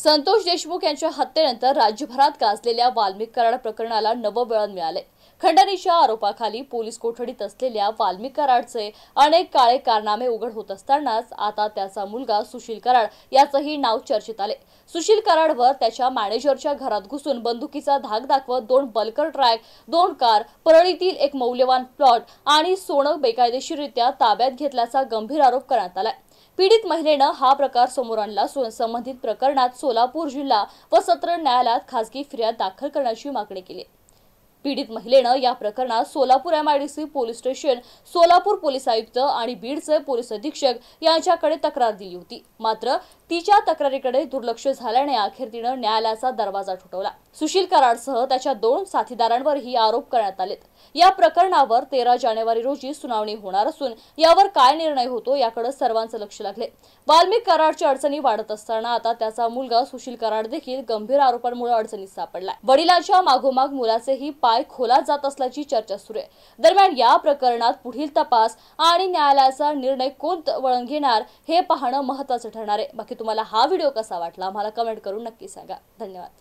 संतोष देशमुख यांच्या हत्येनंतर राज्यभरात गाजलेल्या वाल्मिक कराड प्रकरणाला नवं वळण मिळाले। खंडणीच्या आरोपाखाली पोलीस कोठडीत असलेल्या वाल्मिक कराडचे अनेक काळे कारनामे उघड होत असतानाच आता त्याचा मुलगा सुशील कराड याचंही नाव चर्चेत आले। सुशील कराडवर त्याच्या मॅनेजरच्या घरात घुसून बंदुकीचा धाक दाखवत 2 बल्कर ट्रॅक, 2 कार, परळीतील एक मौल्यवान प्लॉट आणि सोनं बेकायदेशीररित्या ताब्यात घेतल्याचा गंभीर आरोप करण्यात आलाय। पीडित महिलेनं हा प्रकार समोर आणला असून संबंधित प्रकरणात सोलापूर जिल्हा व सत्र न्यायालयात खासगी फिर्याद दाखल करण्याची मागणी केली। पीडित महिलेनं या प्रकरणात Solapur MIDC police station, Solapur police आयुक्त आणि बीडचे पोलीस अधीक्षक यांच्याकडे तक्रार दिली होती। मात्र तिच्या तक्रारीकडे दुर्लक्ष झाल्याने अखेर तिनं न्यायालयाचा दरवाजा ठोठावला। सुशील कराडसह त्याच्या 2 साथीदारांवरही आरोप करण्यात आलेत। या प्रकरणावर 13 जानेवारी रोजी सुनावणी होणार असून यावर काय निर्णय होतो याकडे सर्वांचं लक्ष लागले। वाल्मिक कराडच्या अडचणी वाढत असताना आता त्याचा मुलगा सुशील कराड देखील गंभीर आरोपांमुळे अडचणीत सापडलाय। वडिलांच्या मागोमाग मुलाचेही पाय खोलात जात असल्याची चर्चा सुरू आहे। दरम्यान या प्रकरणात पुढील तपास आणि न्यायालयाचा निर्णय कोण वळण घेणार हे पाहणं महत्त्वाचं ठरणार आहे। बाकी तुम्हाला हा व्हिडिओ कसा वाटला आम्हाला कमेंट करून नक्की सांगा। धन्यवाद।